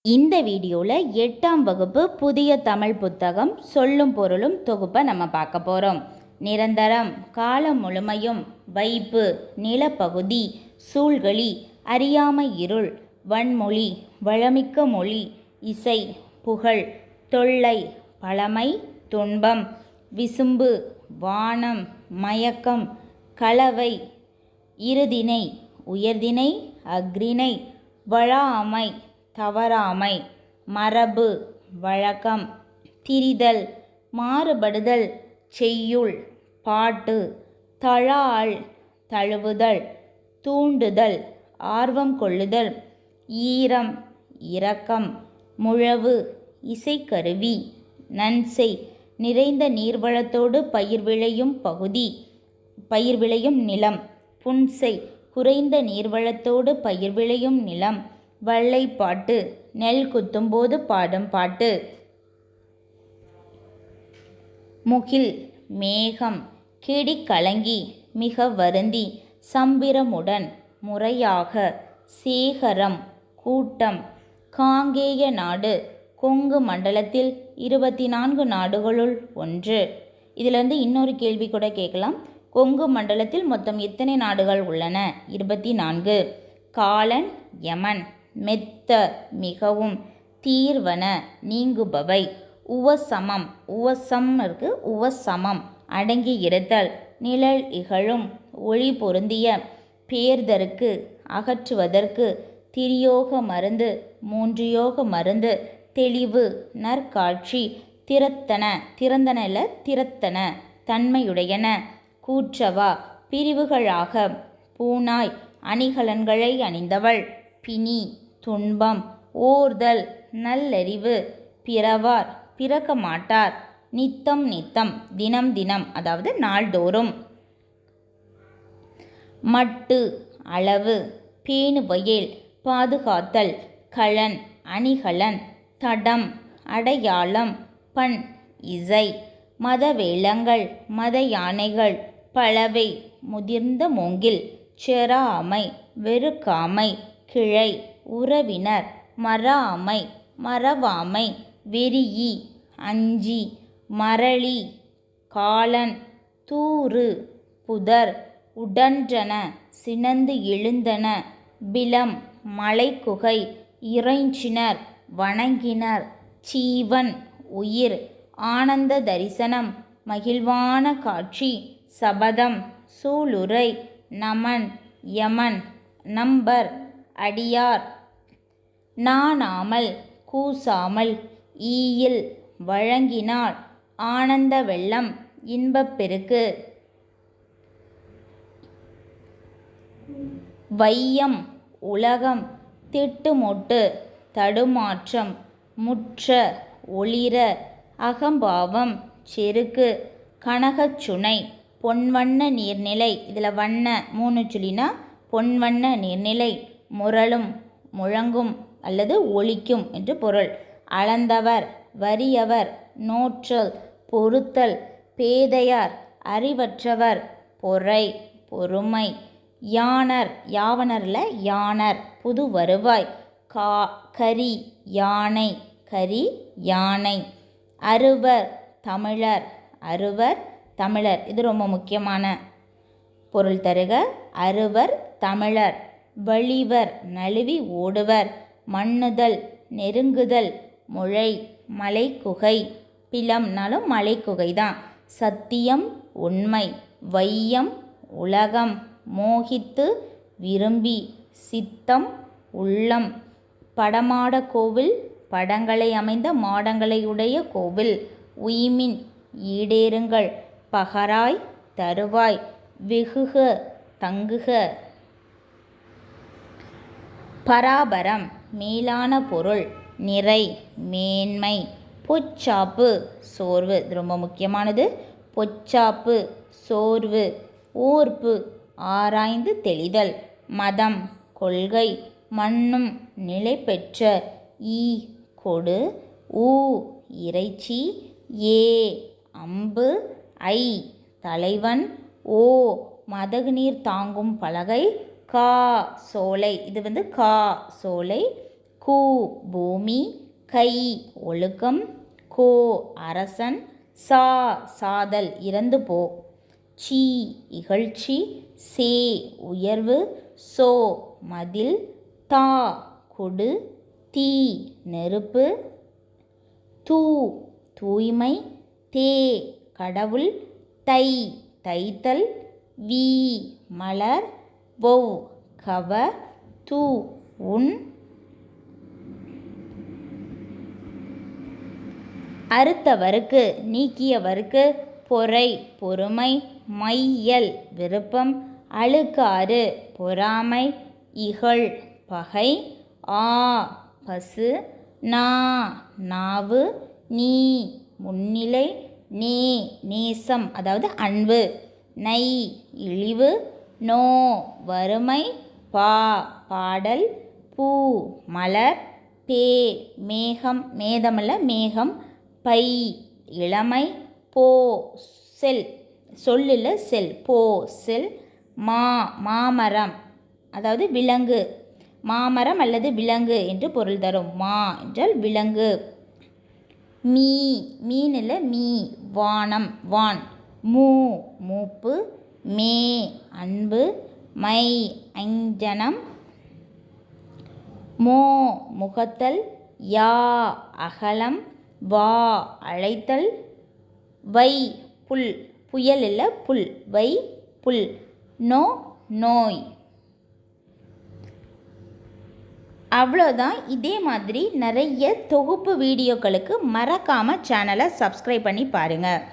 இந்த வீடியோவில் 8ஆம் வகுப்பு புதிய தமிழ் புத்தகம் சொல்லும் பொருளும் தொகுப்பை நம்ம பார்க்க போகிறோம். நிரந்தரம், காலம் முழுமையும், வைப்பு, நிலப்பகுதி, சூழ்களி, அறியாமை இருள், வன்மொழி, வளமிக்க மொழி, இசை, புகழ், தொல்லை, பழமை, துன்பம், விசும்பு, வானம், மயக்கம், கலவை, இருதினை, உயர்தினை, அக்ரிணை, வழாமை, தவறாமை, மரபு, வழக்கம், திரிதல், மாறுபடுதல், செய்யுள், பாட்டு, தழாள், தழுவுதல், தூண்டுதல், ஆர்வம் கொள்ளுதல், ஈரம், இரக்கம், முழவு, இசைக்கருவி, நன்செய், நிறைந்த நீர்வளத்தோடு பயிர் விளையும் பகுதி, பயிர் விளையும் நிலம், புன்செய், குறைந்த நீர்வளத்தோடு பயிர் விளையும் நிலம், வள்ளைப்பாட்டு, நெல் குத்தும்போது பாடும் பாட்டு, முகில், மேகம், கிடி கலங்கி, மிக வருந்தி, சம்பிரமுடன், முறையாக, சேகரம், கூட்டம், காங்கேய நாடு, கொங்கு மண்டலத்தில் 24 நாடுகளுள் ஒன்று. இதிலிருந்து இன்னொரு கேள்வி கூட கேட்கலாம். கொங்கு மண்டலத்தில் மொத்தம் எத்தனை நாடுகள் உள்ளன? 24. காலன், யமன், மெத்த, மிகவும், தீர்வன, நீங்குபவை, உவசமம், உவசம் இருக்கு, உவசமம், அடங்கி இருத்தல், நிழல் இகழும், ஒளி பொருந்திய, பேர்தற்கு, அகற்றுவதற்கு, திரியோக மருந்து, 3 யோக மருந்து, தெளிவு, நற்காட்சி, திறத்தன, திறந்தன இல்ல திறத்தன, தன்மையுடையன, கூற்றவா, பிரிவுகளாக, பூனாய், அணிகலன்களை அணிந்தவள், பிணி, துன்பம், ஓர்தல், நல்லறிவு, பிறவார், பிறக்க மாட்டார், நித்தம் நித்தம், தினம் தினம், அதாவது நாள்தோறும், மட்டு, அளவு, பேணுவயல், பாதுகாத்தல், களன், அணிகலன், தடம், அடையாளம், பண், இசை, மதவேளங்கள், மத யானைகள், பலவை, முதிர்ந்த மூங்கில், செறாமை, வெறுக்காமை, கிளை, உறவினர், மறாமை, மறவாமை, வெறியி, அஞ்சி, மரளி, காலன், தூறு, புதர், உடன்றன, சினந்து எழுந்தன, பிலம், மலைக்குகை, இறைஞ்சினர், வணங்கினர், சீவன், உயிர், ஆனந்த தரிசனம், மகிழ்வான காட்சி, சபதம், சூளுரை, நமன், யமன், நம்பர், அடியார், நாணாமல், கூசாமல், ஈயில், வழங்கினாள், ஆனந்த வெள்ளம், இன்பப்பெருக்கு, வையம், உலகம், திட்டுமொட்டு, தடுமாற்றம், முற்ற, ஒளிர, அகம்பாவம், செருக்கு, கனகச்சுனை, பொன்வண்ண நீர்நிலை, இதில் வண்ண 3 சொல்லினா பொன்வண்ண நீர்நிலை, முரளும், முழங்கும் அல்லது ஒலிக்கும் என்று பொருள், அளந்தவர், வறியவர், நோற்றல், பொறுத்தல், பேதையார், அறிவற்றவர், பொறை, பொறுமை, யானர், யாவனர்ல யானர், புது வருவாய், கரி, யானை, கரி, யானை, அறுவர், தமிழர், அறுவர், தமிழர், இது ரொம்ப முக்கியமான பொருள் தருக. அறுவர், தமிழர், வழிவர், நழுவி ஓடுவர், மண்ணுதல், நெருங்குதல், முளை, மலைக்குகை, பிலம்னாலும் மலைக்குகை தான், சத்தியம், உண்மை, வையம், உலகம், மோகித்து, விரும்பி, சித்தம், உள்ளம், படமாட கோவில், படங்களை அமைந்த மாடங்களை உடைய கோவில், உய்மின், ஈடேறுங்கள், பகராய், தருவாய், வெகுக, தங்குக, பராபரம், மேலான பொருள், நிறை, மேன்மை, பொச்சாப்பு, சோர்வு, இது ரொம்ப முக்கியமானது, பொச்சாப்பு, சோர்வு, ஓர்ப்பு, ஆராய்ந்து தெளிதல், மதம், கொள்கை, மண்ணும், நிலை பெற்ற, ஈ, கொடு, ஊ, இறைச்சி, ஏ, அம்பு, ஐ, தலைவன், ஓ, மதகு நீர் தாங்கும் பலகை, கா, சோலை, இது கா, சோலை, கு பூமி, கை ஒழுக்கம், கோ அரசன், சா சாதல் இறந்து போ, சி இகழ்ச்சி, சே உயர்வு, சோ மதில், தா கொடு, தீ நெருப்பு, தூ தூய்மை, தே கடவுள், தை தைத்தல், வீ மலர், வௌ கவர், து உன். அறுத்தவருக்கு நீக்கியவருக்கு பொறை பொறுமை, மையல் விருப்பம், அழுக்காறு பொறாமை, இகழ் பகை, ஆ பசு, நா நாவு, நீ முன்னிலை, நே நேசம் அதாவது அன்பு, நை இழிவு, நோ வறுமை, பா பாடல், பூ மலர், பே மேகம் மேதமல்ல மேகம், பை இளமை, போ செல் சொல்லில் செல், போ செல், மா மாமரம் அதாவது விலங்கு, மாமரம் அல்லது விலங்கு என்று பொருள் தரும். மா என்றால் விலங்கு. மீ மீனில் மீ வானம் வான், மூ மூப்பு, மே அன்பு, மை அஞ்சனம், மோ முகத்தல், யா அகலம், வா அழைத்தல், வை புல் புயல் இல்லை புல், வை புல், நோ நோய். அவ்வளோதான். இதே மாதிரி நிறைய தொகுப்பு வீடியோக்களுக்கு மறக்காமல் சேனலை சப்ஸ்கிரைப் பண்ணி பாருங்கள்.